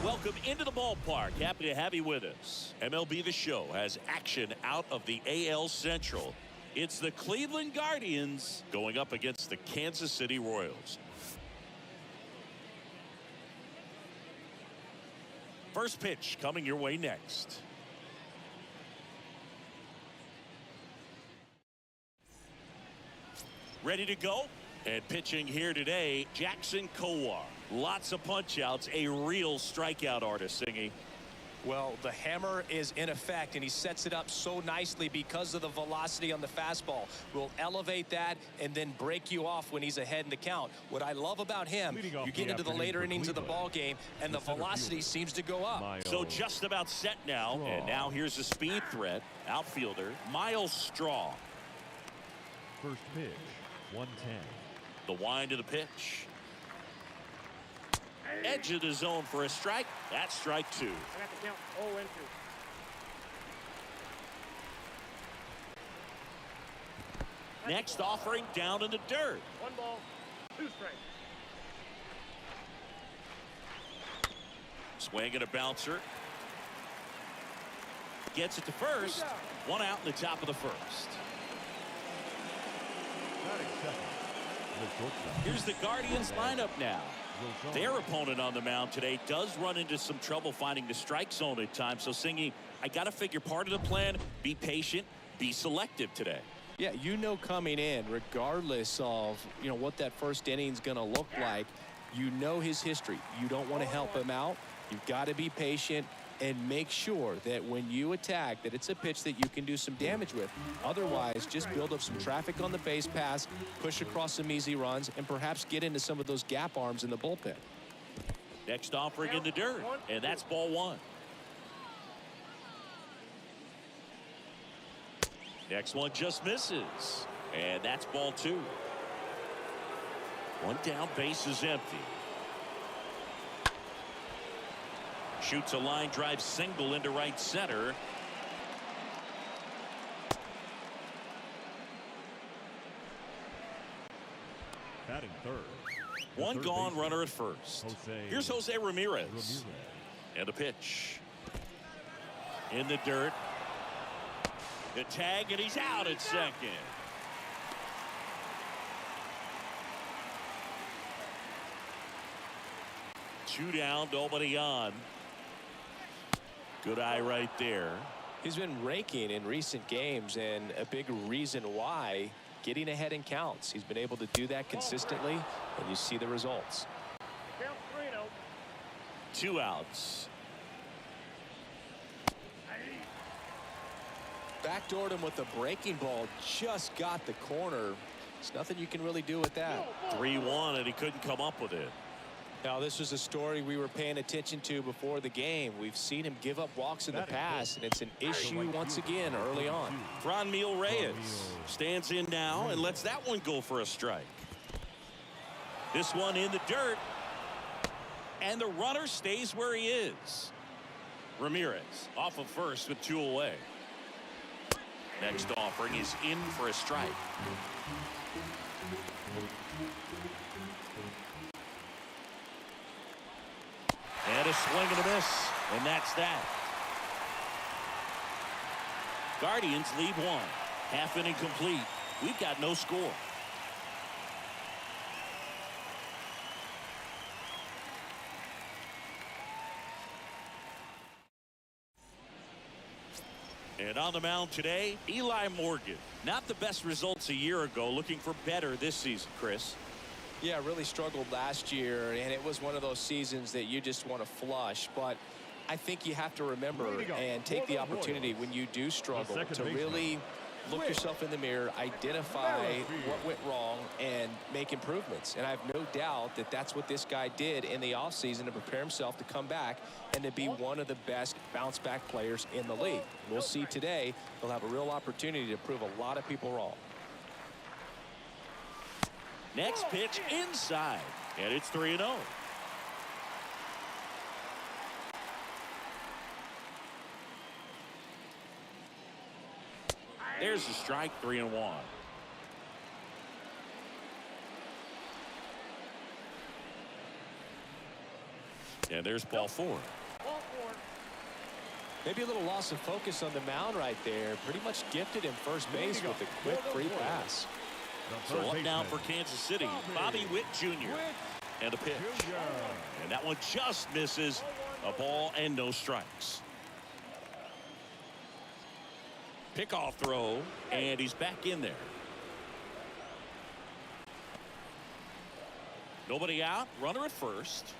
Welcome into the ballpark. Happy to have you with us. MLB The Show has action out of the AL Central. It's the Cleveland Guardians going up against the Kansas City Royals. First pitch coming your way next. Ready to go? And pitching here today, Jackson Kowar. Lots of punch-outs, a real strikeout artist, Singy. Well, the hammer is in effect, and he sets it up so nicely because of the velocity on the fastball. Will elevate that and then break you off when he's ahead in the count. What I love about him, you get into the later innings of the ball game, and the velocity seems to go up. So just about set now, and now here's the speed threat. Outfielder, Miles Straw. First pitch, 110. The wind of the pitch. Edge of the zone for a strike. That's strike two. I got the count 0-2. Next offering down in the dirt. 1 ball, 2 strikes. Swing and a bouncer. Gets it to first. 1 out in the top of the first. Here's the Guardians lineup now. Their opponent on the mound today does run into some trouble finding the strike zone at times. So, Singy, I got to figure part of the plan, be patient, be selective today. Yeah, you know coming in, regardless of, what that first inning's going to look like, you know his history. You don't want to help him out. You've got to be patient and make sure that when you attack that it's a pitch that you can do some damage with. Otherwise, just build up some traffic on the base pass, push across some easy runs, and perhaps get into some of those gap arms in the bullpen. Next offering in the dirt, and that's ball 1. Next one just misses, and that's ball 2. 1 down, base is empty. Shoots a line drive single into right center. Batting third. 1 gone, runner at first. Here's Jose Ramirez. And a pitch. In the dirt. The tag, and he's out at second. Two down, nobody on. Good eye right there. He's been raking in recent games, and a big reason why, getting ahead in counts. He's been able to do that consistently, and you see the results. Count 3-0. 2 outs. Backdoored him with a breaking ball, just got the corner. There's nothing you can really do with that. 3-1, and he couldn't come up with it. Now, this was a story we were paying attention to before the game. We've seen him give up walks in the past, and it's an issue once again early on. Franmil Reyes stands in now and lets that one go for a strike. This one in the dirt, and the runner stays where he is. Ramirez off of first with 2 away. Next offering is in for a strike. And a swing and a miss, and that's that. Guardians lead 1. Half inning complete. We've got no score. And on the mound today, Eli Morgan. Not the best results a year ago, looking for better this season, Chris. Yeah, really struggled last year, and it was one of those seasons that you just want to flush. But I think you have to remember and take the opportunity when you do struggle to really look yourself in the mirror, identify what went wrong, and make improvements. And I have no doubt that that's what this guy did in the offseason to prepare himself to come back and to be one of the best bounce-back players in the league. We'll see today. He'll have a real opportunity to prove a lot of people wrong. Next pitch inside, and it's 3-0. There's the strike, 3-1. And And there's ball 4. Ball 4. Maybe a little loss of focus on the mound right there. Pretty much gifted him first base with a quick free pass. So up now for Kansas City, Bobby Witt Jr. And a pitch. And that one just misses. A ball and no strikes. Pickoff throw, and he's back in there. Nobody out, runner at first.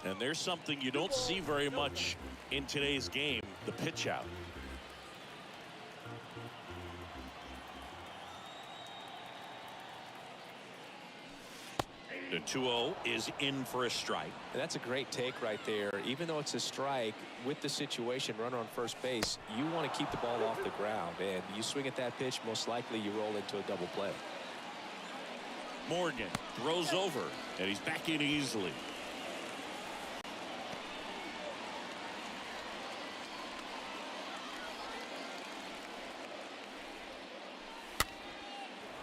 And there's something you don't see very much in today's game, the pitch out. The 2-0 is in for a strike. And that's a great take right there. Even though it's a strike, with the situation, runner on first base, you want to keep the ball off the ground. And you swing at that pitch, most likely you roll into a double play. Morgan throws over, and he's back in easily.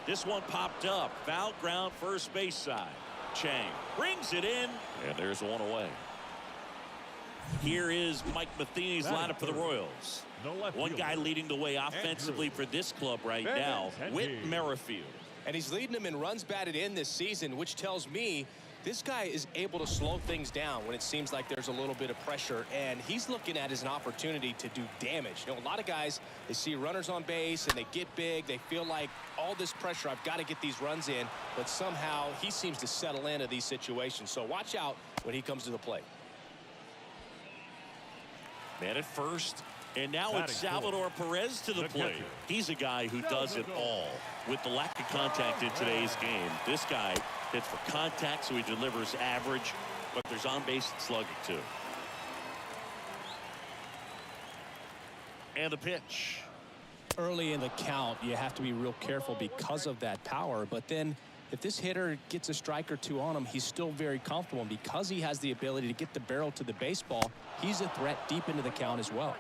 This one popped up. Foul ground first base side. Chang brings it in, and there's one away. Here is Mike Matheny's lineup for the Royals. One guy leading the way offensively for this club right now, Whit Merrifield. And he's leading them in runs batted in this season, which tells me this guy is able to slow things down when it seems like there's a little bit of pressure, and he's looking at it as an opportunity to do damage. You know, a lot of guys, they see runners on base and they get big. They feel like all this pressure, I've got to get these runs in, but somehow he seems to settle into these situations. So watch out when he comes to the plate. Man at first, and now it's Salvador Perez to the plate. He's a guy who does it all. With the lack of contact in today's game, this guy hits for contact, so he delivers average, but there's on-base slugging too. And the pitch. Early in the count, you have to be real careful because of that power, but then if this hitter gets a strike or two on him, he's still very comfortable, and because he has the ability to get the barrel to the baseball, he's a threat deep into the count as well.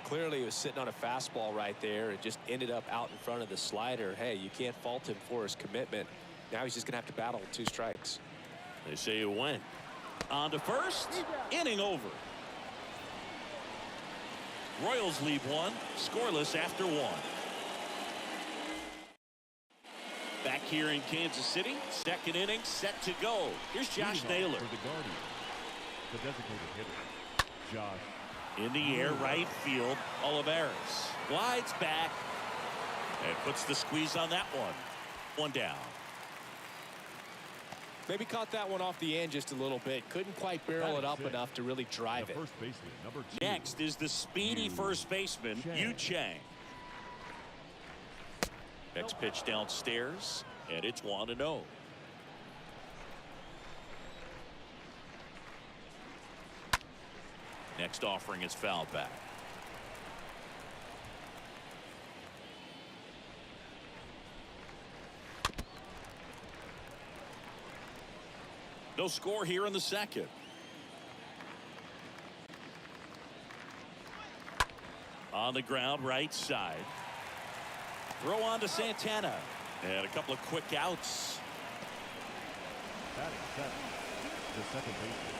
Clearly, he was sitting on a fastball right there. It just ended up out in front of the slider. Hey, you can't fault him for his commitment. Now he's just going to have to battle with 2 strikes. They say it went. On to first. Inning over. Royals leave one. Scoreless after 1. Back here in Kansas City. Second inning set to go. Here's Josh Naylor. For the Guardians, the designated hitter, Josh. In the air, right field, Olivares glides back and puts the squeeze on that one. One down. Maybe caught that one off the end just a little bit. Couldn't quite barrel it up enough to really drive it. First baseman, number 2. Next is the speedy first baseman, Yu Chang. Next pitch downstairs, and it's 1-0. Next offering is fouled back. No score here in the second. On the ground, right side. Throw on to Santana. And a couple of quick outs. Batting 7, the second baseman.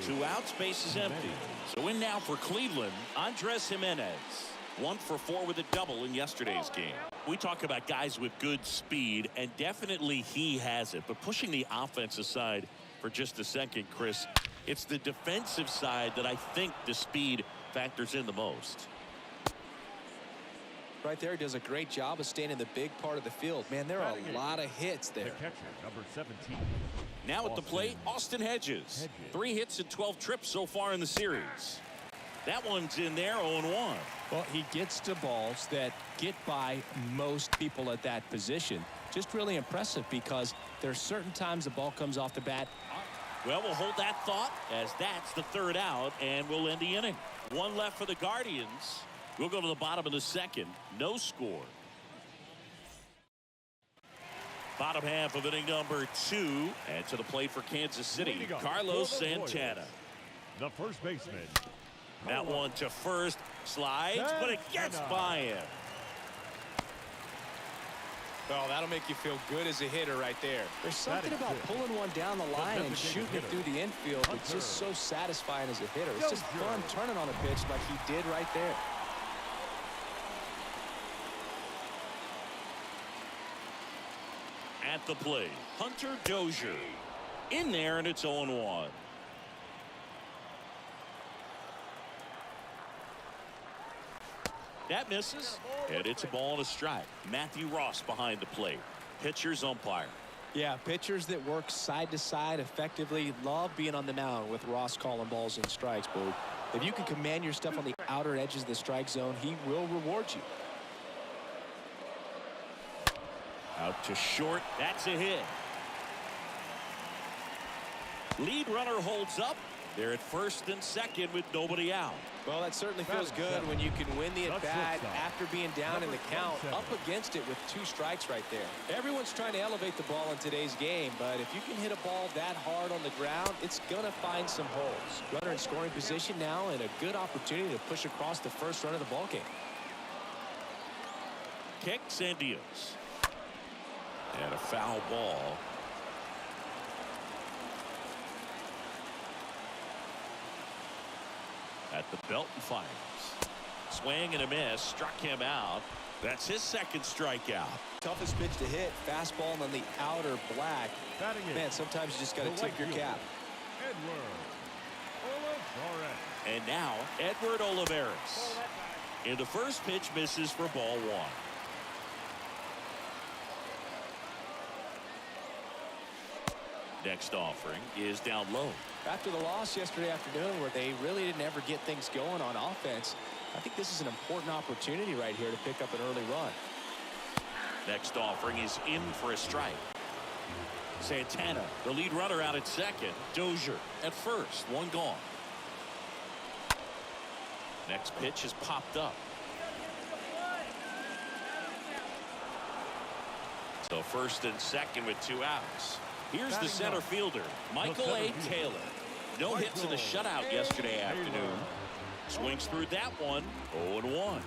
2 outs, base is empty. So in now for Cleveland, Andres Jimenez. 1 for 4 with a double in yesterday's game. We talk about guys with good speed, and definitely he has it. But pushing the offense aside for just a second, Chris, it's the defensive side that I think the speed factors in the most. Right there, does a great job of staying in the big part of the field. Man, there are a lot of hits there. The catcher, number 17. Now at the plate, Austin Hedges. 3 hits and 12 trips so far in the series. That one's in there, 0-1. Well, he gets to balls that get by most people at that position. Just really impressive because there's certain times the ball comes off the bat. Well, we'll hold that thought as that's the 3rd out, and we'll end the inning. 1 left for the Guardians. We'll go to the bottom of the second. No score. Bottom half of inning number 2. And to the plate for Kansas City, Carlos Santana. The first baseman. That one to first. Slides, but it gets by him. Well, that'll make you feel good as a hitter right there. There's something about pulling one down the line and shooting it through the infield that's just so satisfying as a hitter. It's just fun turning on a pitch like he did right there. At the plate, Hunter Dozier. In there, and it's 0-1. That misses, and it's a ball and a strike. Matthew Ross behind the plate. Pitcher's umpire. Yeah, pitchers that work side to side effectively love being on the mound with Ross calling balls and strikes, Boo. If you can command your stuff on the outer edges of the strike zone, he will reward you. Out to short. That's a hit. Lead runner holds up. They're at first and second with nobody out. Well, that certainly feels good when you can win the at-bat after being down in the count, up against it with 2 strikes right there. Everyone's trying to elevate the ball in today's game, but if you can hit a ball that hard on the ground, it's going to find some holes. Runner in scoring position now and a good opportunity to push across the first run of the ball game. Kicks and deals. And a foul ball. At the belt and fires. Swing and a miss. Struck him out. That's his second strikeout. Toughest pitch to hit. Fastball on the outer black. Man, sometimes you just got to tip your cap. And now, Edward Olivares. And the first pitch misses for ball 1. Next offering is down low. After the loss yesterday afternoon where they really didn't ever get things going on offense, I think this is an important opportunity right here to pick up an early run. Next offering is in for a strike. Santana, the lead runner, out at second. Dozier at first. 1 gone. Next pitch is popped up. So first and second with 2 outs. Here's the center fielder, Michael A. Taylor. No hits in the shutout yesterday afternoon. Swings through that one. 0-1.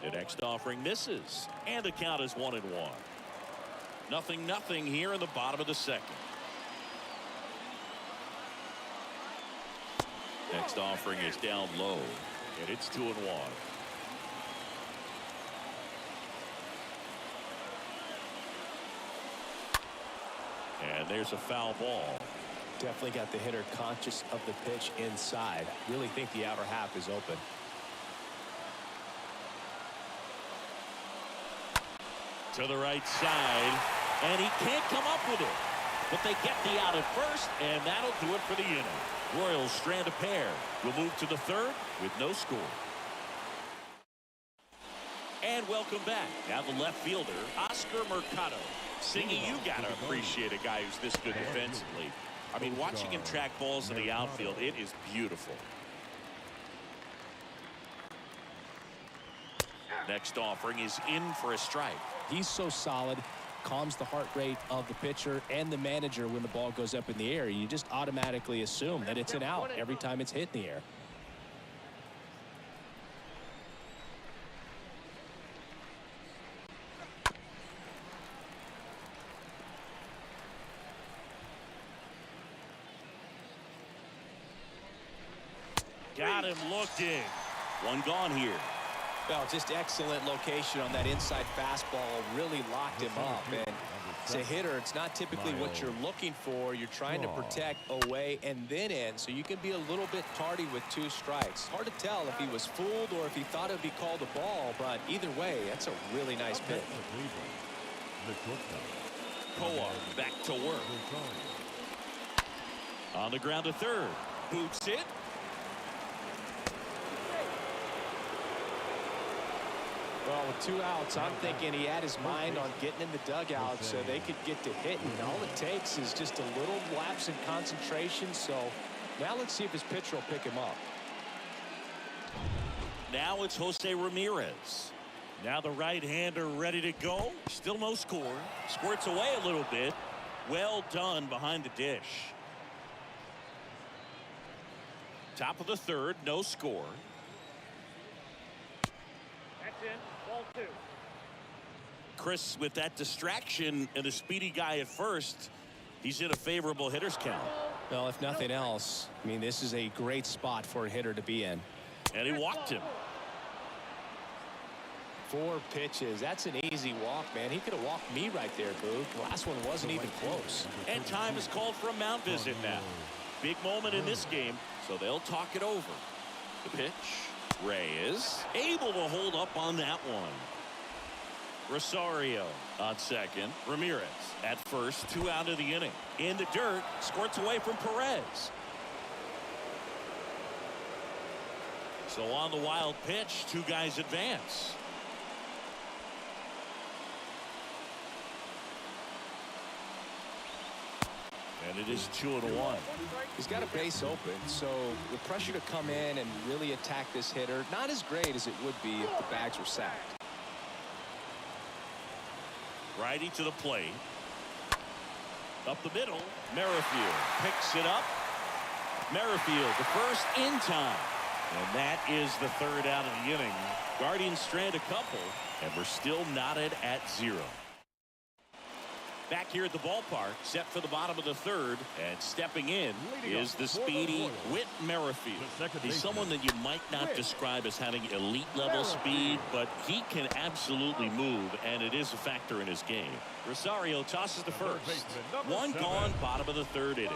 The next offering misses, and the count is 1-1. 0-0 here in the bottom of the second. Next offering is down low, and it's 2-1. And there's a foul ball. Definitely got the hitter conscious of the pitch inside. Really think the outer half is open. To the right side, and he can't come up with it. But they get the out at first, and that'll do it for the inning. Royals strand a pair. We'll move to the third with no score. And welcome back. Now the left fielder, Oscar Mercado. Singy, you got to appreciate a guy who's this good defensively. I mean, watching him track balls in the outfield, it is beautiful. Next offering is in for a strike. He's so solid, calms the heart rate of the pitcher and the manager when the ball goes up in the air. You just automatically assume that it's an out every time it's hit in the air. Got him looking. 1 gone here. Well, just excellent location on that inside fastball. Really locked him up. And as a hitter, it's not typically what you're looking for. You're trying to protect away and then in, so you can be a little bit tardy with 2 strikes. Hard to tell if he was fooled or if he thought it would be called a ball, but either way, that's a really nice pitch. Coa back to work. On the ground to third. Boots it. Well, with 2 outs, I'm thinking he had his mind on getting in the dugout so they could get to hitting. All it takes is just a little lapse in concentration. So now let's see if his pitcher will pick him up. Now it's Jose Ramirez. Now the right-hander ready to go. Still no score. Squirts away a little bit. Well done behind the dish. Top of the third, no score. in, ball 2. Chris, with that distraction and a speedy guy at first, he's in a favorable hitter's count. Well, if nothing else, I mean, this is a great spot for a hitter to be in. And he walked him. 4 pitches. That's an easy walk, man. He could have walked me right there, Boo. The last one wasn't even close. And time is called for a mound visit now. Big moment in this game, so they'll talk it over. The pitch. Reyes able to hold up on that one. Rosario on second. Ramirez at first. 2 out of the inning. In the dirt. Squirts away from Perez. So on the wild pitch, 2 guys advance. And it is 2-1. He's got a base open, so the pressure to come in and really attack this hitter, not as great as it would be if the bags were sacked. Righty to the plate. Up the middle. Merrifield picks it up. Merrifield, the first in time. And that is the 3rd out of the inning. Guardians strand a couple, and we're still knotted at 0. Back here at the ballpark, set for the bottom of the 3rd, and stepping in is the speedy Whitt Merrifield. He's someone that you might not describe as having elite level speed, but he can absolutely move, and it is a factor in his game. Rosario tosses the first. 1 gone, bottom of the 3rd inning.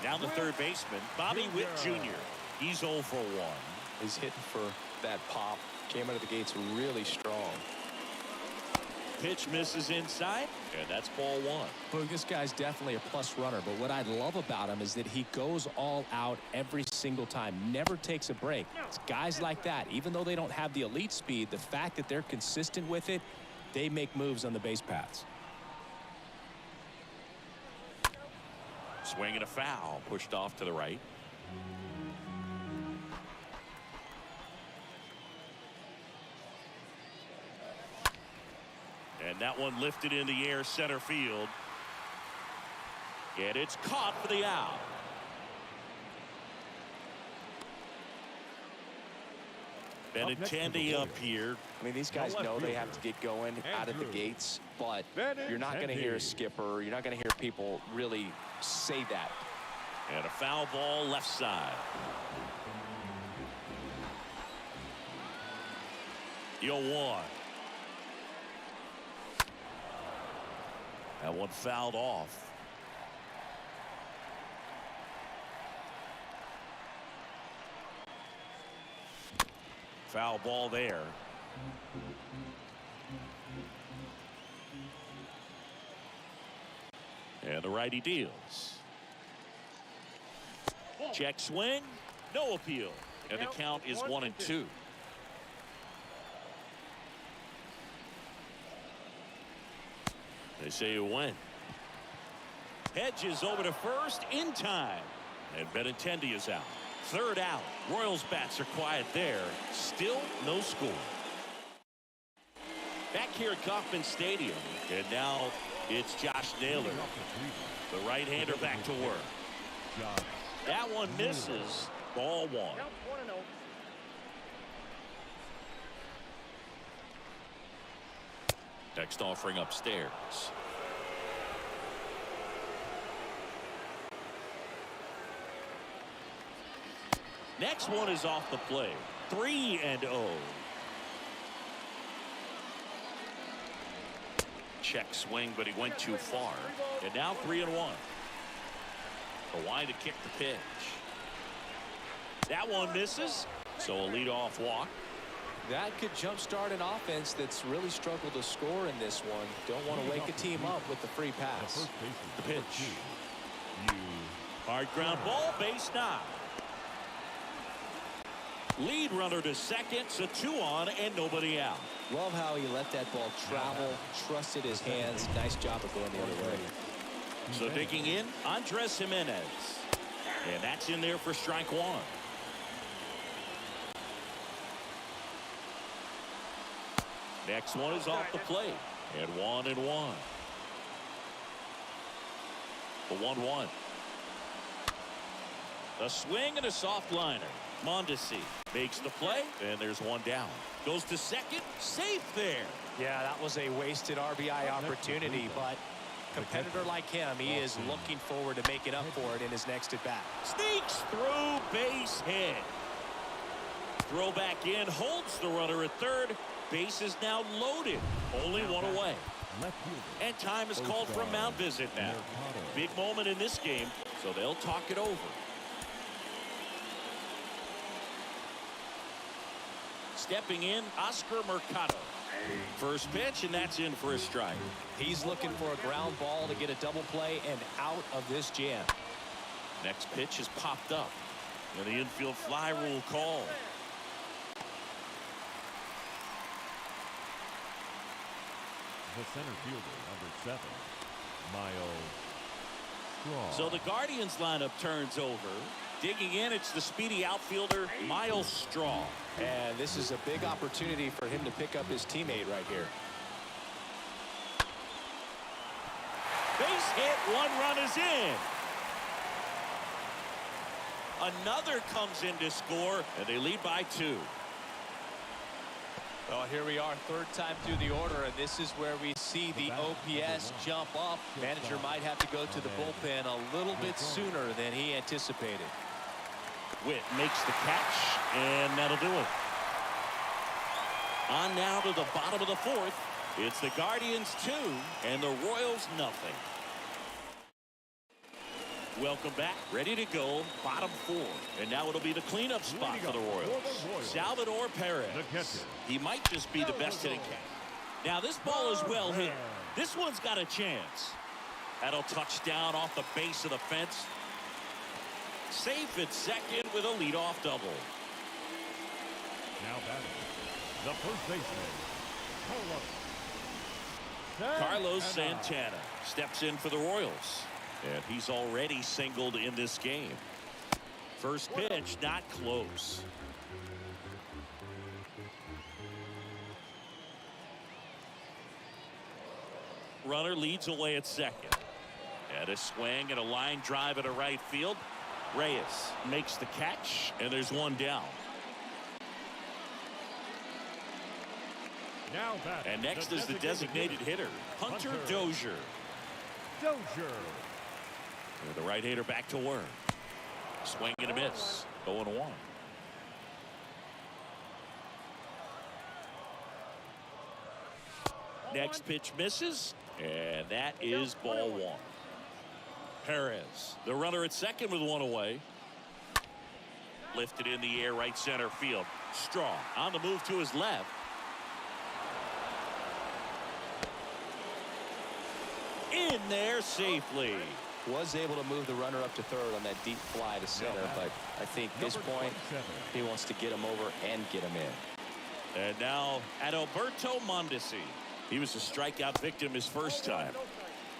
Now the 3rd baseman, Bobby Witt Jr. He's 0 for 1. He's hitting for that pop. Came out of the gates really strong. Pitch misses inside, and that's ball 1. Well, this guy's definitely a plus runner, but what I love about him is that he goes all out every single time, never takes a break. It's guys like that, even though they don't have the elite speed, the fact that they're consistent with it, they make moves on the base paths. Swing and a foul, pushed off to the right. And that one lifted in the air, center field. And it's caught for the out. Benintendi up here. I mean, these guys know they have to get going out of the gates, but you're not going to hear a skipper. You're not going to hear people really say that. And a foul ball left side. 0-1. That one fouled off. Foul ball there. And the righty deals. Check swing. No appeal. And the count is 1-2. They say you win. Hedges over to first in time. And Benintendi is out. 3rd out. Royals bats are quiet there. Still no score. Back here at Kauffman Stadium. And now it's Josh Naylor. The right-hander back to work. That one misses. Ball 1. Next offering upstairs. Next one is off the plate. 3-0. Check swing, but he went too far. And now 3-1. Kawhi to kick the pitch. That one misses. So a leadoff walk. That could jumpstart an offense that's really struggled to score in this one. Don't want to wake a team up with the free pass. The pitch. Hard ground ball, base knock. Lead runner to second, so 2 on and nobody out. Love how he let that ball travel, trusted his hands. Nice job of going the other way. So digging in, Andres Jimenez. And that's in there for strike 1. Next one is off the plate. And 1-1. The 1-1. A swing and a soft liner. Mondesi Makes the play, and there's one down. Goes to second, safe there. Yeah, that was a wasted RBI opportunity, but competitor like him, he is looking forward to making up for it in his next at-bat. Sneaks through, base hit. Throw back in, holds the runner at third. Base is now loaded, only one away. And time is called for a mound visit now. Big moment in this game, so they'll talk it over. Stepping in, Oscar Mercado. First pitch, and that's in for a strike. He's looking for a ground ball to get a double play and out of this jam. Next pitch has popped up, and the infield fly rule call. The center fielder, number 7, Miles Straw. So the Guardians lineup turns over. Digging in, it's the speedy outfielder, Miles Straw. And this is a big opportunity for him to pick up his teammate right here. Base hit, one run is in. Another comes in to score, and they lead by 2. Well, here we are, third time through the order, and this is where we see the OPS jump up. Manager might have to go to the bullpen a little bit sooner than he anticipated. Whitt makes the catch, and that'll do it. On now to the bottom of the 4th. It's the Guardians 2 and the Royals nothing. Welcome back, ready to go, bottom 4. And now it'll be the cleanup spot for the Royals. Salvador Perez. He might just be the best hitting cat. Now this ball is well hit. This one's got a chance. That'll touch down off the base of the fence. Safe at second with a leadoff double. Now batting, the first baseman, Carlos Santana steps in for the Royals. And he's already singled in this game. First pitch, not close. Runner leads away at second. And a swing and a line drive at a right field. Reyes makes the catch, and there's one down. Now back, and next is the designated hitter, Hunter Dozier. And the right-hander back to work. Swing and a miss. 0-1. Next pitch misses, and that is ball 1. Perez, the runner at second with one away. Lifted in the air, right center field. Straw on the move to his left. In there safely. Was able to move the runner up to third on that deep fly to center, but I think this point he wants to get him over and get him in. And now Adalberto Mondesi. He was a strikeout victim his first time.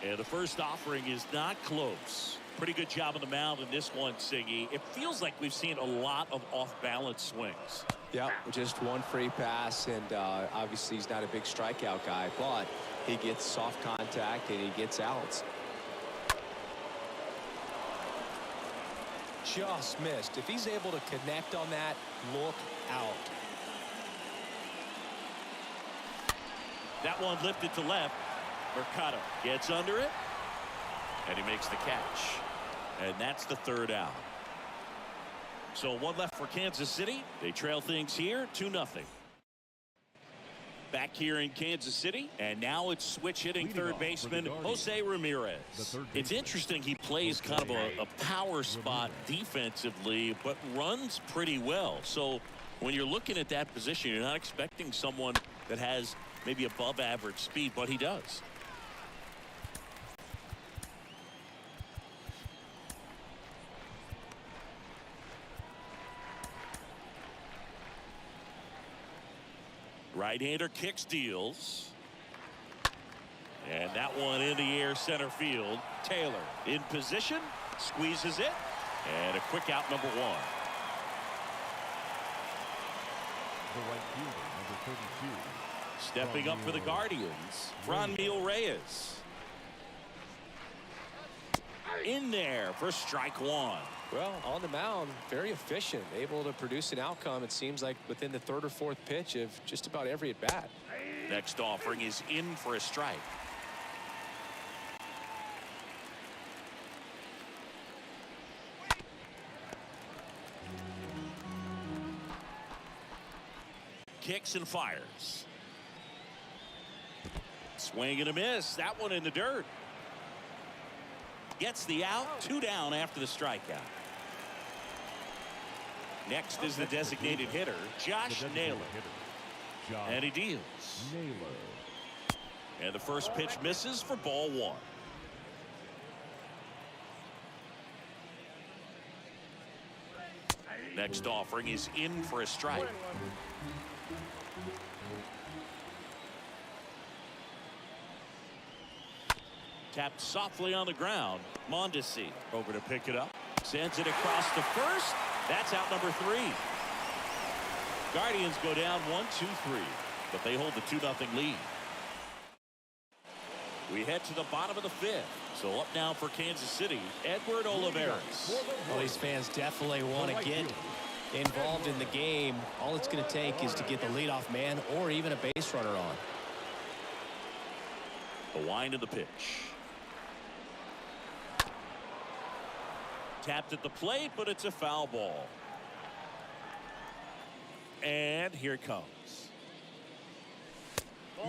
And the first offering is not close. Pretty good job on the mound in this one, Siggy. It feels like we've seen a lot of off-balance swings. Yeah, just one free pass, and obviously he's not a big strikeout guy, but he gets soft contact and he gets outs. Just missed. If he's able to connect on that, look out. That one lifted to left. Mercado gets under it, and he makes the catch. And that's the third out. So one left for Kansas City. They trail things here 2-0. Back here in Kansas City, and now it's switch hitting third baseman Jose Ramirez. It's interesting, he plays kind of a power spot defensively, but runs pretty well. So when you're looking at that position, you're not expecting someone that has maybe above average speed, but he does. Right-hander kicks, deals. And that one in the air center field. Taylor in position, squeezes it, and a quick out, number 1. The right fielder, number 32. Stepping up for the Guardians, Ramirez. In there for strike one. Well, on the mound, very efficient, able to produce an outcome, it seems like, within the third or fourth pitch of just about every at bat. Next offering is in for a strike. Kicks and fires. Swing and a miss. That one in the dirt. Gets the out. 2 down after the strikeout. Next is the designated hitter, Josh Naylor. And he deals. And the first pitch misses for ball 1. Next offering is in for a strike. Tapped softly on the ground. Mondesi over to pick it up. Sends it across to first. That's out number 3. Guardians go down 1-2-3, but they hold the 2-0 lead. We head to the bottom of the 5th. So up now for Kansas City, Edward Olivares. Well, these fans definitely want to get involved in the game. All it's going to take is to get the leadoff man or even a base runner on. The wind of the pitch. Tapped at the plate, but it's a foul ball. And here it comes.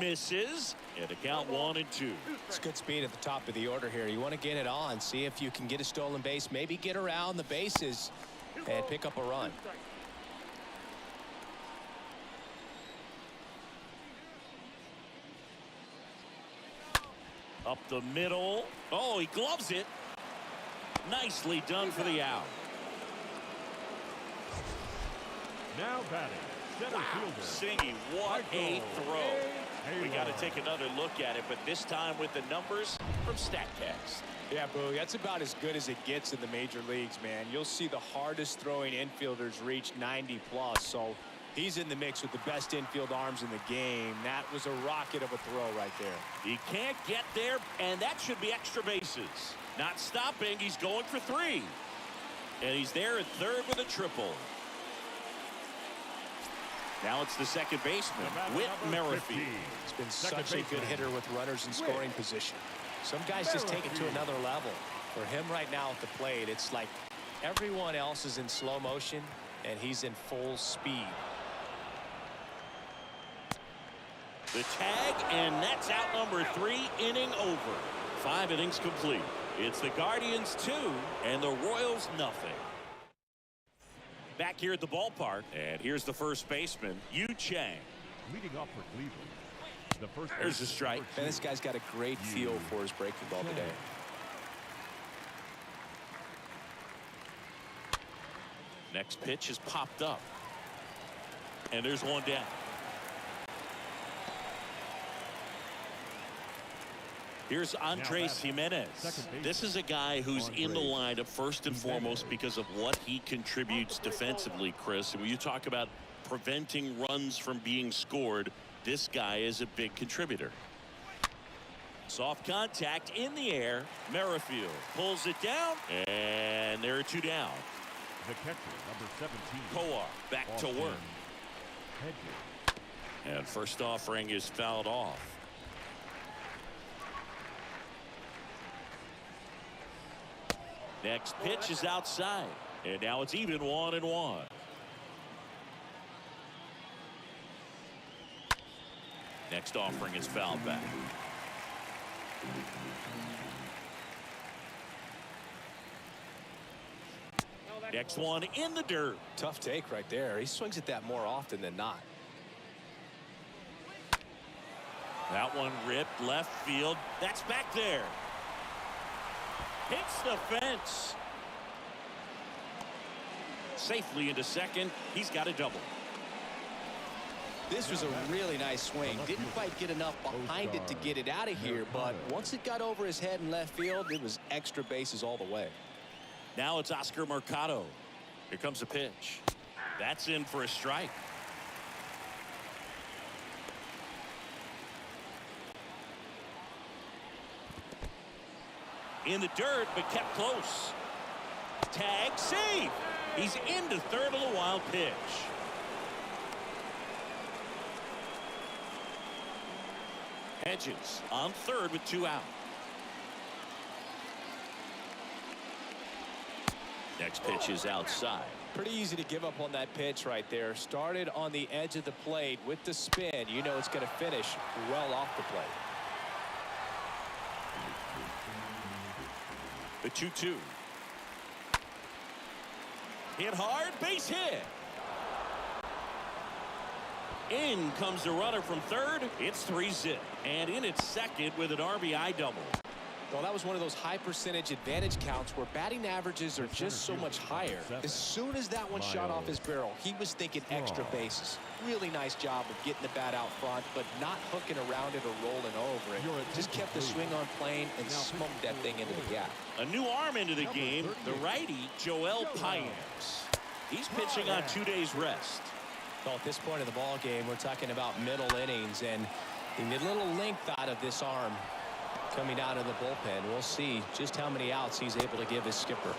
Misses. And a count 1-2. It's good speed at the top of the order here. You want to get it on, see if you can get a stolen base, maybe get around the bases and pick up a run. Up the middle. Oh, he gloves it. Nicely done for the out. Now batting, center fielder. Singy, what a throw. We got to take another look at it, but this time with the numbers from StatCast. Yeah, Boo, that's about as good as it gets in the major leagues, man. You'll see the hardest throwing infielders reach 90+, so he's in the mix with the best infield arms in the game. That was a rocket of a throw right there. He can't get there, and that should be extra bases. Not stopping, he's going for 3. And he's there at third with a triple. Now it's the second baseman, Whitt Jr. He's been such a good hitter with runners in scoring position. Some guys just take it to another level. For him right now at the plate, it's like everyone else is in slow motion, and he's in full speed. The tag, and that's out number 3, inning over. 5 innings complete. It's the Guardians 2 and the Royals nothing. Back here at the ballpark, and here's the first baseman, Yu Chang. Leading off for Cleveland. There's a strike. And this guy's got a great feel for his breaking ball today. Next pitch is popped up. And there's one down. Here's Andres Jimenez. This is a guy who's in the lineup first and foremost because of what he contributes defensively, Chris. And when you talk about preventing runs from being scored, this guy is a big contributor. Soft contact in the air. Merrifield pulls it down, and there are 2 down. The catcher, number 17. Coar back to work. Hedges. And first offering is fouled off. Next pitch is outside, and now it's even 1-1. Next offering is fouled back. Next one in the dirt. Tough take right there. He swings at that more often than not. That one ripped left field. That's back there. Hits the fence. Safely into second. He's got a double. This was a really nice swing. Didn't quite get enough behind it to get it out of here, but once it got over his head in left field, it was extra bases all the way. Now it's Oscar Mercado. Here comes a pitch. That's in for a strike. In the dirt, but kept close. Tag, save. He's into third on the wild pitch. Hedges on third with 2 out. Next pitch is outside. Pretty easy to give up on that pitch right there. Started on the edge of the plate with the spin. You know it's going to finish well off the plate. The 2-2. Hit hard, base hit. In comes the runner from third. It's 3-zip. And in at second with an RBI double. Well, that was one of those high percentage advantage counts where batting averages are just so much higher. As soon as that one shot off his barrel, he was thinking extra bases. Really nice job of getting the bat out front, but not hooking around it or rolling over it. Just kept the swing on plane and smoked that thing into the gap. A new arm into the game, the righty, Joel Paynes. He's pitching on 2 days rest. Well, at this point of the ball game, we're talking about middle innings, and you get a little length out of this arm coming out of the bullpen. We'll see just how many outs he's able to give his skipper.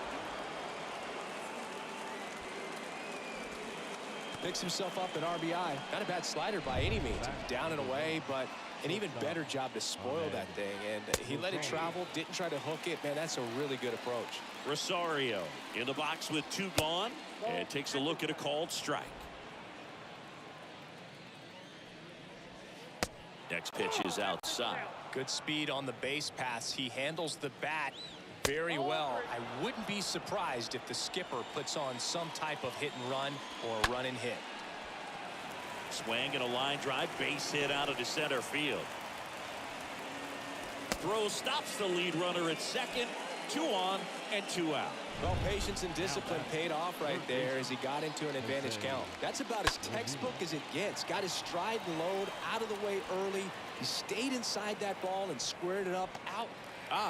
Picks himself up an RBI. Not a bad slider by any means. Down and away, but an even better job to spoil that thing. And he let it travel, didn't try to hook it. Man, that's a really good approach. Rosario in the box with 2 gone, and takes a look at a called strike. Next pitch is outside. Good speed on the base paths. He handles the bat very well. I wouldn't be surprised if the skipper puts on some type of hit and run or run and hit. Swing and a line drive, base hit out of the center field. Throw stops the lead runner at second. 2 on and 2 out. Well, patience and discipline paid off right there as he got into an advantage count. That's about as textbook as it gets. Got his stride and load out of the way early. He stayed inside that ball and squared it up out.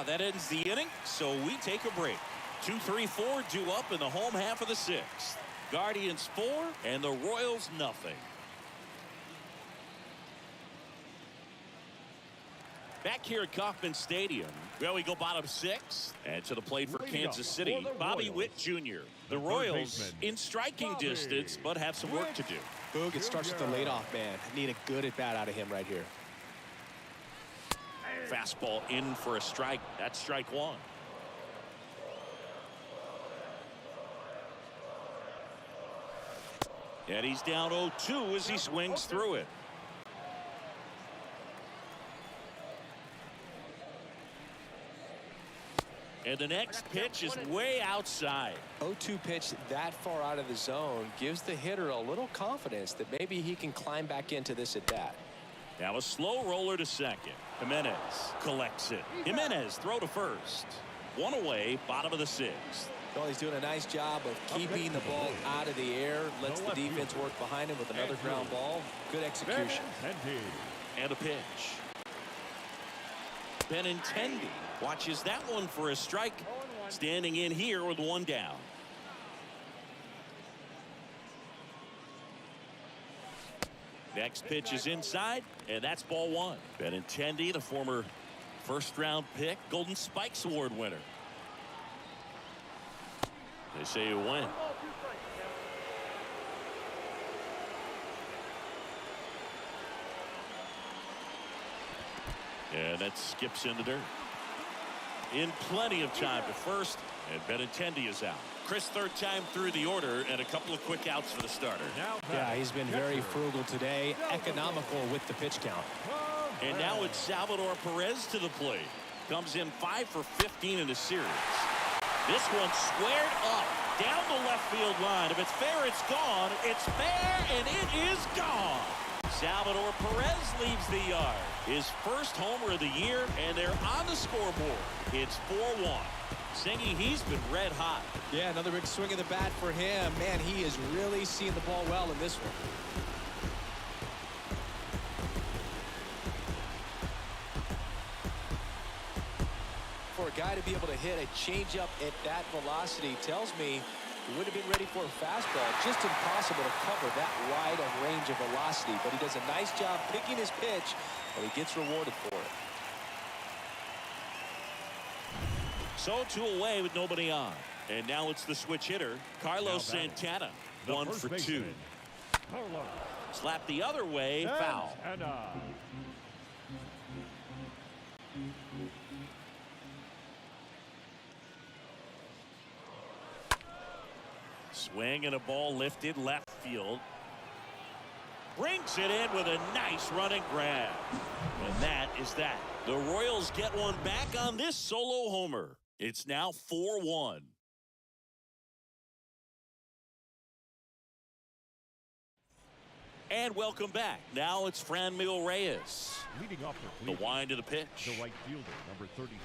That ends the inning, so we take a break. 2-3-4 due up in the home half of the 6th. Guardians 4 and the Royals nothing. Back here at Kauffman Stadium, well, we go bottom 6, and to the plate for Kansas City, Bobby Witt Jr. The Royals in striking distance, but have some work to do. Boog, it starts with the leadoff man. Need a good at bat out of him right here. Fastball in for a strike. That's strike 1. And he's down 0-2 as he swings through it. And the next pitch is way outside. 0-2 pitch that far out of the zone gives the hitter a little confidence that maybe he can climb back into this at bat. Now a slow roller to second. Jimenez collects it. Jimenez throw to first. 1 away, bottom of the 6th. Well, he's doing a nice job of keeping the ball out of the air. Lets the defense work behind him with another ground ball. Good execution. And a pitch. Benintendi watches that one for a strike. Standing in here with 1 down. Next pitch is inside, and that's ball 1. Benintendi, the former first-round pick, Golden Spikes Award winner. They say you win. And that skips in the dirt. In plenty of time to first, and Benintendi is out. Chris, third time through the order, and a couple of quick outs for the starter. Yeah, he's been very frugal today, economical with the pitch count. And now it's Salvador Perez to the plate. Comes in 5 for 15 in the series. This one squared up down the left field line. If it's fair, it's gone. It's fair, and it is gone. Salvador Perez leaves the yard. His first homer of the year, and they're on the scoreboard. It's 4-1. Singy, he's been red hot. Yeah, another big swing of the bat for him. Man, he is really seeing the ball well in this one. For a guy to be able to hit a changeup at that velocity tells me he would have been ready for a fastball. Just impossible to cover that wide of range of velocity. But he does a nice job picking his pitch, and he gets rewarded for it. So 2 away with nobody on. And now it's the switch hitter, Carlos Santana. 1 for 2. Slap the other way, foul. Swing and a ball lifted left field. Brings it in with a nice running grab. And that is that. The Royals get one back on this solo homer. It's now 4-1. And welcome back. Now it's Franmil Reyes. Leading off the wind of the pitch. The right fielder, number 32.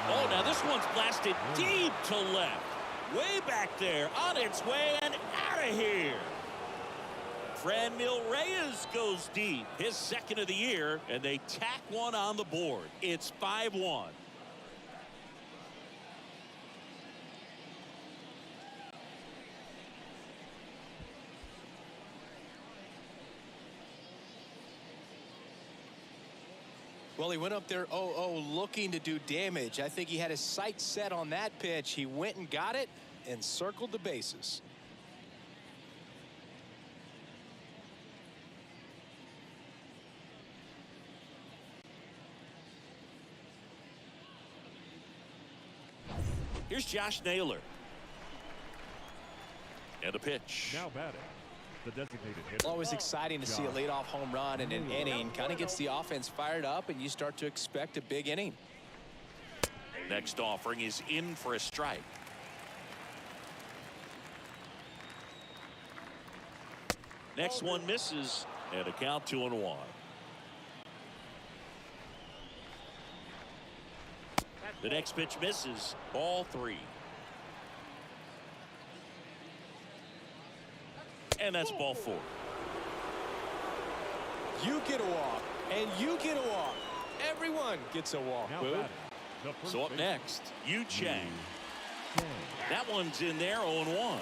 Oh, now this one's blasted deep to left. Way back there, on its way and out of here. Franmil Reyes goes deep, his second of the year, and they tack one on the board. It's 5-1. Well, he went up there 0-0 looking to do damage. I think he had his sights set on that pitch. He went and got it and circled the bases. Here's Josh Naylor. And a pitch. Now batting, the designated hitter. Always exciting to see a leadoff home run in an inning. Kind of gets the offense fired up, and you start to expect a big inning. Next offering is in for a strike. Next one misses, and a count 2-1. The next pitch misses. Ball 3. And that's ball 4. You get a walk, and you get a walk. Everyone gets a walk. So up next, Yu Chang. That one's in there, 0-1.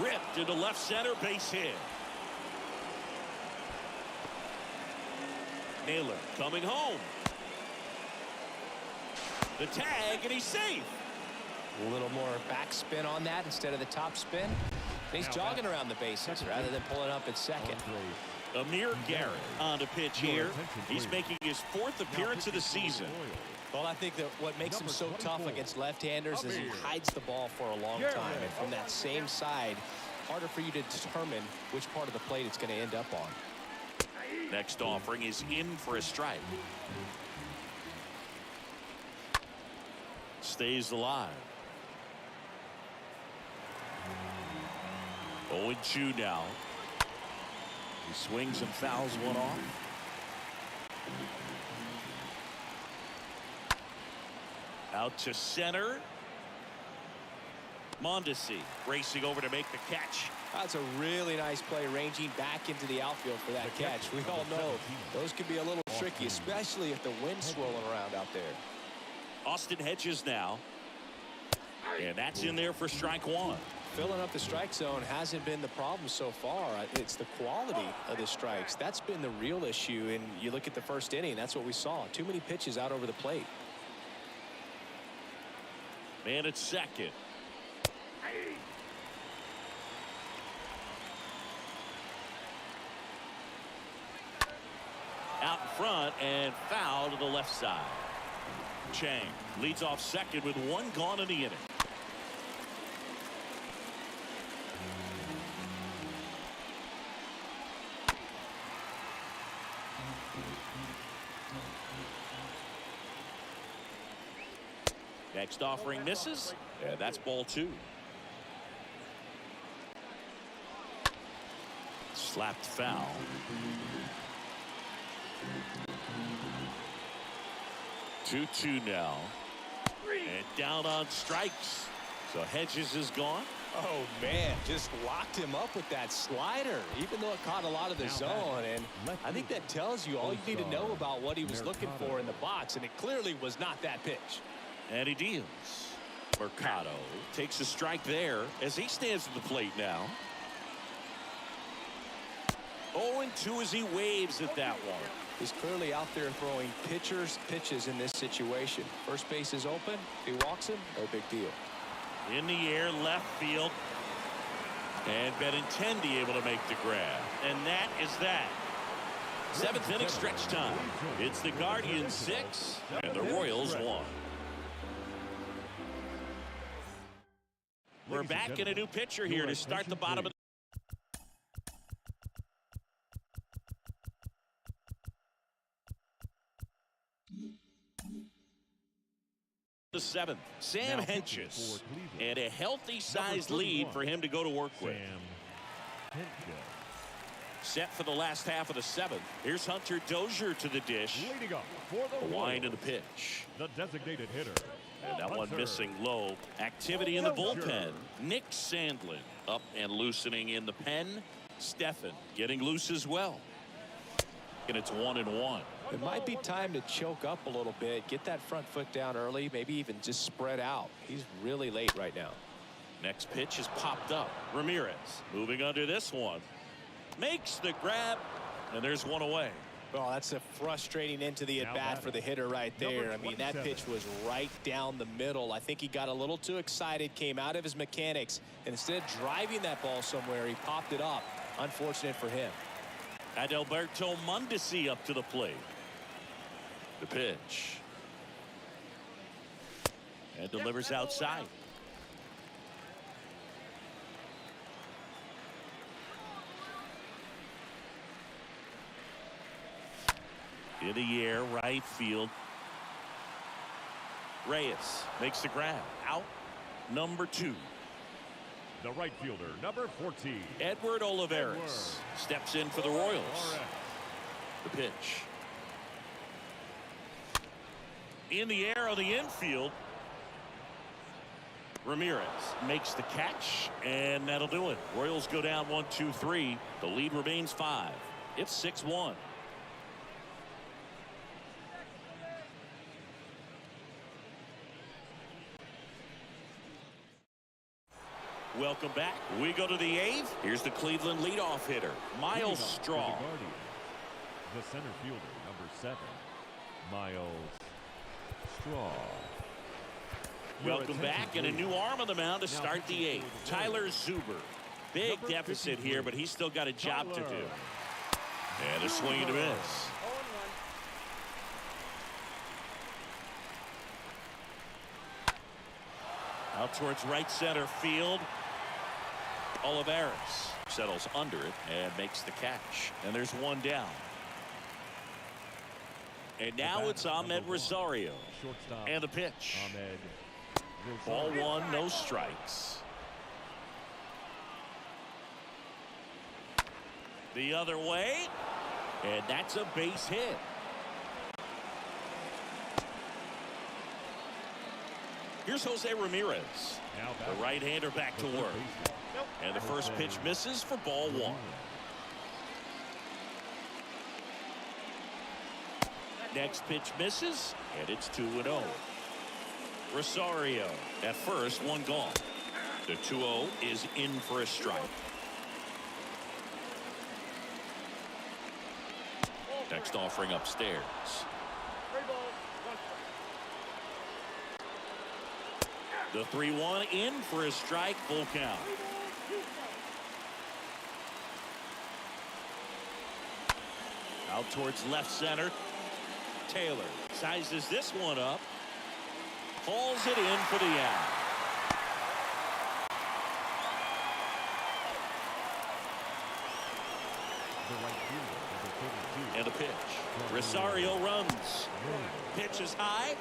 Ripped into left center, base hit. Naylor coming home. The tag, and he's safe. A little more backspin on that instead of the top spin. He's jogging around the bases rather than pulling up at second. Amir Garrett on the pitch here. He's making his 4th appearance of the season. Well, I think that what makes him so tough against left-handers is he hides the ball for a long time. And from that same side, harder for you to determine which part of the plate it's going to end up on. Next offering is in for a strike. Stays alive. 0-2 now. He swings and fouls one off. Out to center. Mondesi racing over to make the catch. That's a really nice play, ranging back into the outfield for that catch. We all know those can be a little tricky, especially if the wind's swirling around out there. Austin Hedges now. And that's in there for strike 1. Filling up the strike zone hasn't been the problem so far. It's the quality of the strikes. That's been the real issue. And you look at the first inning, that's what we saw. Too many pitches out over the plate. Man at second. Out in front and foul to the left side. Chang leads off second with 1 gone in the inning. Next offering misses, and that's ball 2. Slapped foul. Two now. And down on strikes. So Hedges is gone. Oh, man, just locked him up with that slider, even though it caught a lot of the zone. And I think that tells you all you need to know about what he was looking for in the box, and it clearly was not that pitch. And he deals. Mercado takes a strike there as he stands at the plate now. 0-2 as he waves at that one. He's clearly out there throwing pitches in this situation. First base is open. If he walks him, no big deal. In the air, left field. And Benintendi able to make the grab. And that is that. 7th inning stretch time. It's the Guardians 6 and the Royals 1. We're back in a new pitcher here to start the bottom of the 7th. Sam Hedges. And a healthy sized lead for him to go to work with. Set for the last half of the 7th. Here's Hunter Dozier to the dish. The wind of the pitch. The designated hitter. And that one missing low. Activity in the bullpen. Nick Sandlin up and loosening in the pen. Stephan getting loose as well. And it's 1-1. It might be time to choke up a little bit. Get that front foot down early. Maybe even just spread out. He's really late right now. Next pitch is popped up. Ramirez moving under this one. Makes the grab. And there's one away. Well, that's a frustrating end to the at-bat for the hitter right there. I mean, that pitch was right down the middle. I think he got a little too excited, came out of his mechanics, and instead of driving that ball somewhere, he popped it up. Unfortunate for him. Adalberto Mondesi up to the plate. The pitch. And delivers outside. In the air, right field. Reyes makes the grab. Out. Number 2. The right fielder, number 14. Edward Olivares steps in for the Royals. The pitch. In the air on the infield. Ramirez makes the catch, and that'll do it. Royals go down 1-2-3. The lead remains 5. It's 6-1. Welcome back. We go to the 8th. Here's the Cleveland leadoff hitter, Miles Straw. The center fielder, number 7, Miles Straw. Welcome back, and a new arm on the mound to start the 8th. Tyler Zuber. Big deficit here, but he's still got a job to do. And a swing and a miss. Out towards right center field. Olivares settles under it and makes the catch. And there's one down. And now it's Ahmed Rosario. And the pitch. Ball 1, no strikes. The other way. And that's a base hit. Here's Jose Ramirez. The right-hander back to work. And the first pitch misses for ball 1. Next pitch misses, and it's 2-0. Rosario at first, one gone. The 2-0 is in for a strike. Next offering upstairs. The 3-1 in for a strike, full count. Out towards left center. Taylor sizes this one up. Hauls it in for the out. And the pitch. Rosario runs. Pitch is high.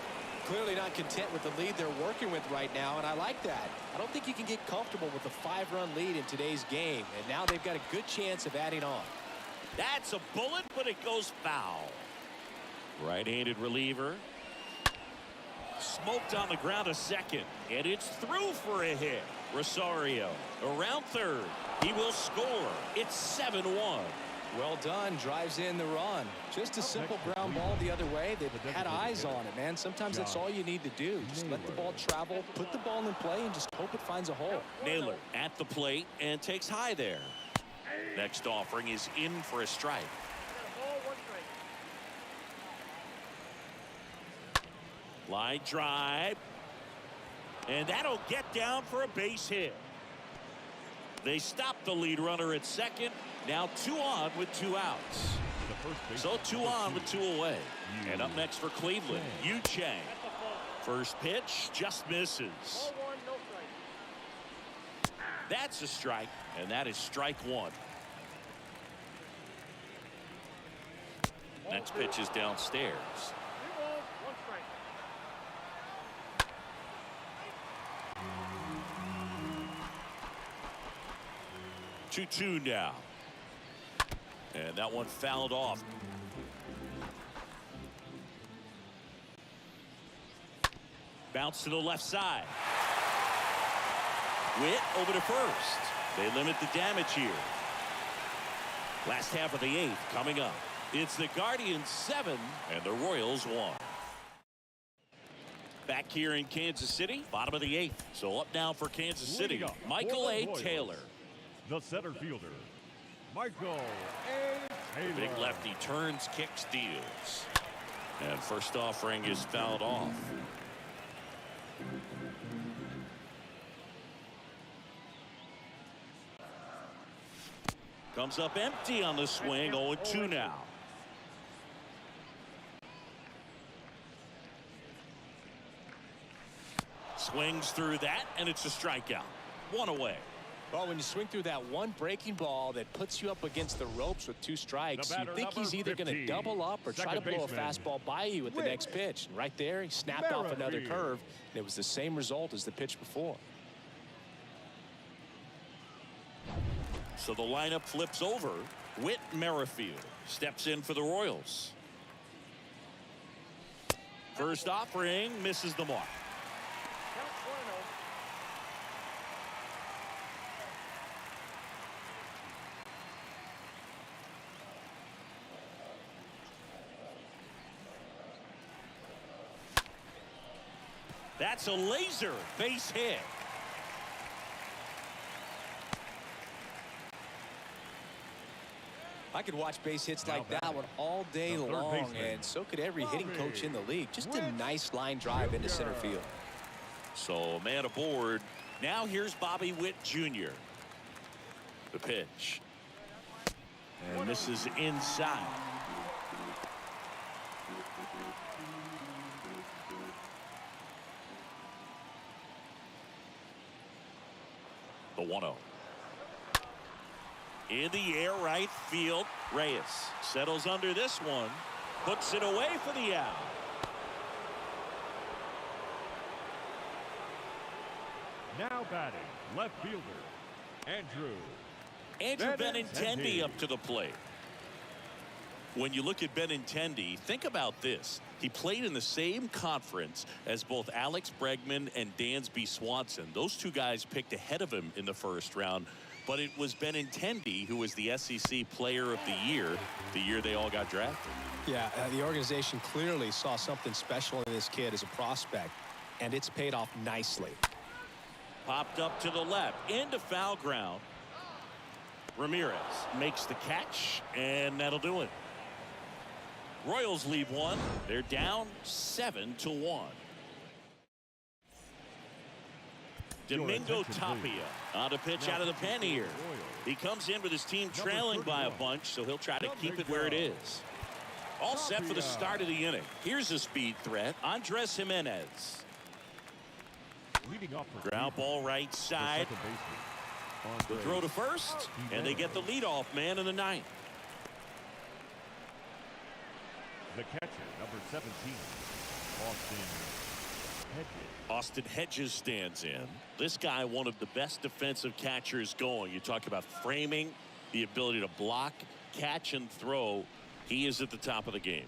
Clearly not content with the lead they're working with right now, and I like that. I don't think you can get comfortable with a 5-run lead in today's game, and now they've got a good chance of adding on. That's a bullet, but it goes foul. Right-handed reliever. Smoked on the ground a second, and it's through for a hit. Rosario around third. He will score. It's 7-1. Well done. Drives in the run. Just a simple ground ball the other way. They've had eyes on it, man. Sometimes that's all you need to do. Just let the ball travel, put the ball in play, and just hope it finds a hole. Naylor at the plate and takes high there. Next offering is in for a strike. Ball, 1 strike. Line drive. And that'll get down for a base hit. They stop the lead runner at second. Now 2 on with 2 outs. So 2 on with 2 away. And up next for Cleveland, Yu Chang. First pitch just misses. Ball 1, no strike. That's a strike, and that is strike 1. Next pitch is downstairs. 2 balls, 1 strike. 2-2 now. And that one fouled off. Bounce to the left side. Whitt over to first. They limit the damage here. Last half of the 8th coming up. It's the Guardians 7 and the Royals 1. Back here in Kansas City, bottom of the 8th. So up now for Kansas City, Michael A. Taylor. The center fielder, Michael A. Taylor. Big lefty turns, kicks, deals. And first offering is fouled off. Comes up empty on the swing, 0-2 now. Swings through that, and it's a strikeout. 1 away. Well, when you swing through that one breaking ball that puts you up against the ropes with 2 strikes, you think he's either going to double up or try to blow a fastball by you with the next pitch. And right there, he snapped off another curve, and it was the same result as the pitch before. So the lineup flips over. Whit Merrifield steps in for the Royals. First offering misses the mark. Count 1-0. That's a laser base hit. I could watch base hits like that one all day long, and so could every hitting coach in the league. Just a nice line drive into center field. So man aboard. Now here's Bobby Witt Jr. The pitch. And this is inside. The 1-0. In the air, right field. Reyes settles under this one. Puts it away for the out. Now batting, left fielder, Andrew Benintendi up to the plate. When you look at Benintendi, think about this. He played in the same conference as both Alex Bregman and Dansby Swanson. Those 2 guys picked ahead of him in the first round. But it was Benintendi who was the SEC Player of the year they all got drafted. Yeah, the organization clearly saw something special in this kid as a prospect, and it's paid off nicely. Popped up to the left, into foul ground. Ramirez makes the catch, and that'll do it. Royals leave 1. They're down 7-1. Domingo Tapia on a pitch out of the pen here. He comes in with his team trailing by a bunch, so he'll try to keep it where it is. All set for the start of the inning. Here's a speed threat. Andres Jimenez. Ground ball right side. The throw to first, and they get the leadoff man in the 9th. The catcher, number 17, Austin Hedges stands in. This guy, one of the best defensive catchers going. You talk about framing, the ability to block, catch, and throw. He is at the top of the game.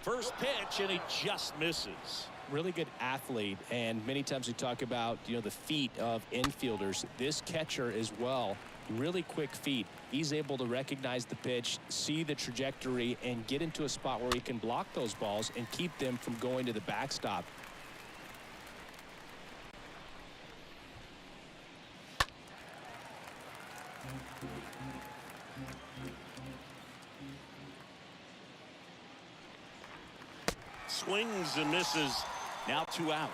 First pitch, and he just misses. Really good athlete, and many times we talk about, the feet of infielders. This catcher as well, really quick feet. He's able to recognize the pitch, see the trajectory, and get into a spot where he can block those balls and keep them from going to the backstop. Swings and misses. Now 2 out.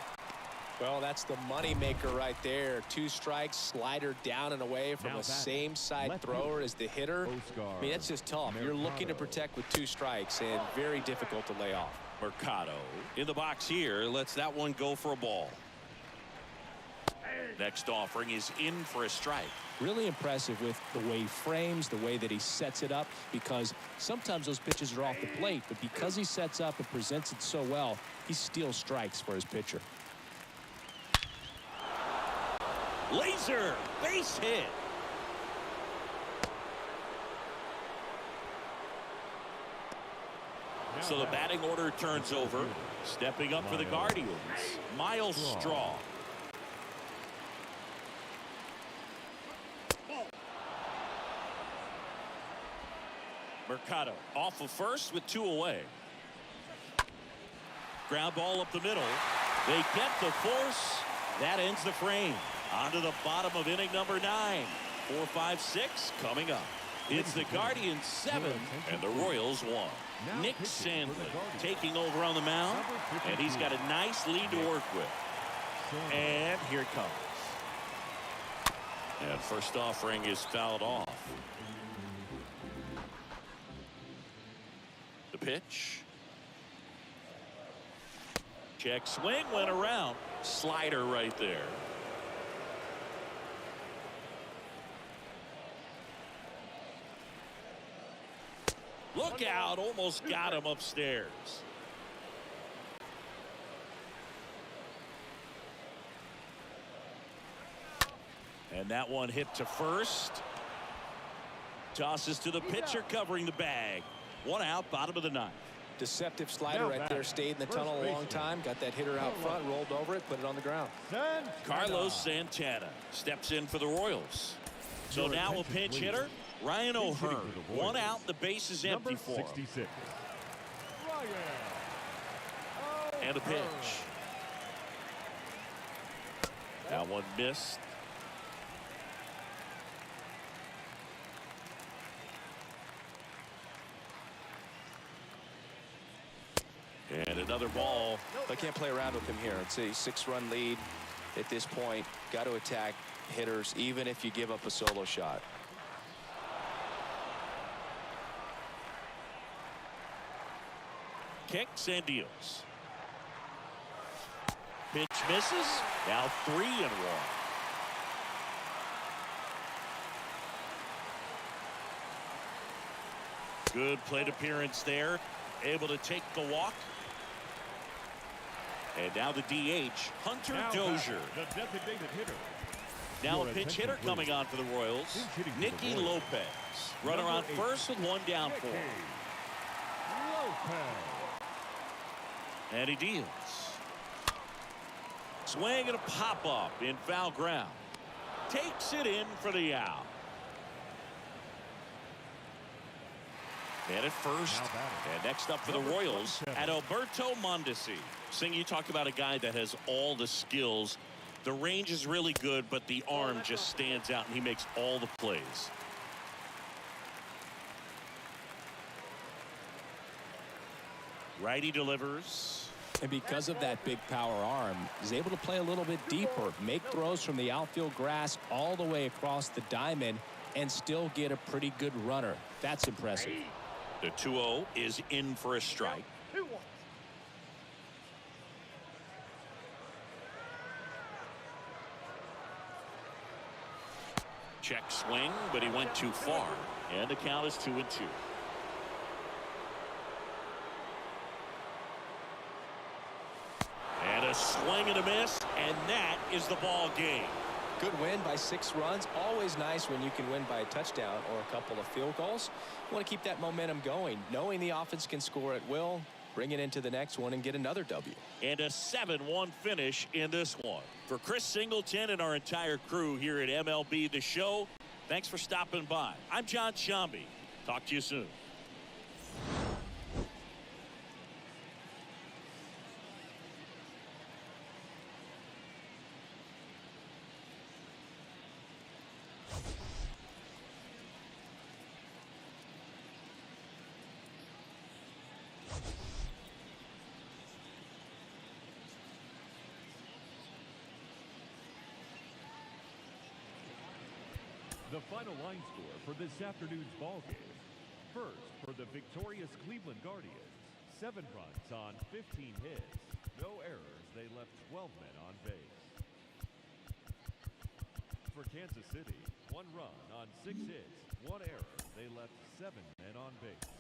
Well, that's the money maker right there. 2 strikes, slider down and away from the same side thrower as the hitter. I mean, that's just tough. You're looking to protect with 2 strikes and very difficult to lay off. Mercado in the box here. Lets that one go for a ball. Next offering is in for a strike. Really impressive with the way he frames, the way that he sets it up, because sometimes those pitches are off the plate, but because he sets up and presents it so well, he steals strikes for his pitcher. Laser base hit. So the batting order turns over. Stepping up for the Guardians, Miles Straw. Mercado off of first with 2 away. Ground ball up the middle. They get the force. That ends the frame. On to the bottom of inning number 9. 4, 5, 6 coming up. It's the Guardians 7 and the Royals 1. Nick Sandlin taking over on the mound, and he's got a nice lead to work with. And here it comes. And first offering is fouled off. The pitch. Check swing, went around. Slider right there. Look out, almost got him upstairs. And that one hit to first. Tosses to the pitcher covering the bag. 1 out, bottom of the 9th. Deceptive slider right there. Stayed in the tunnel a long time. Got that hitter out front, rolled over it, put it on the ground. Carlos Santana steps in for the Royals. So now a pinch hitter, Ryan O'Hearn. 1 out, the base is empty for him. 66. And a pitch. That one missed. And another ball. I can't play around with him here. It's a 6-run lead at this point. Got to attack hitters even if you give up a solo shot. Kicks and deals. Pitch misses. Now 3-1. Good plate appearance there. Able to take the walk. And now the DH, Hunter Dozier. The designated hitter. Now a pinch hitter coming on for the Royals, Nicky Lopez. Runner on first with 1 down for him. And he deals. Swing and a pop-up in foul ground. Takes it in for the out. And at first, and next up for the Royals, Adalberto Mondesi. Sing, you talk about a guy that has all the skills. The range is really good, but the arm just stands out, and he makes all the plays. Righty delivers. And because of that big power arm, he's able to play a little bit deeper, make throws from the outfield grass all the way across the diamond, and still get a pretty good runner. That's impressive. The 2-0 is in for a strike. 2-1. Check swing, but he went too far. And the count is 2-2. And a swing and a miss, and that is the ball game. Good win by 6 runs. Always nice when you can win by a touchdown or a couple of field goals. You want to keep that momentum going, knowing the offense can score at will, bring it into the next one and get another W. And a 7-1 finish in this one. For Chris Singleton and our entire crew here at MLB The Show, thanks for stopping by. I'm John Shambi. Talk to you soon. The final line score for this afternoon's ball game. First, for the victorious Cleveland Guardians, 7 runs on 15 hits. No errors, they left 12 men on base. For Kansas City, 1 run on 6 hits, 1 error, they left 7 men on base.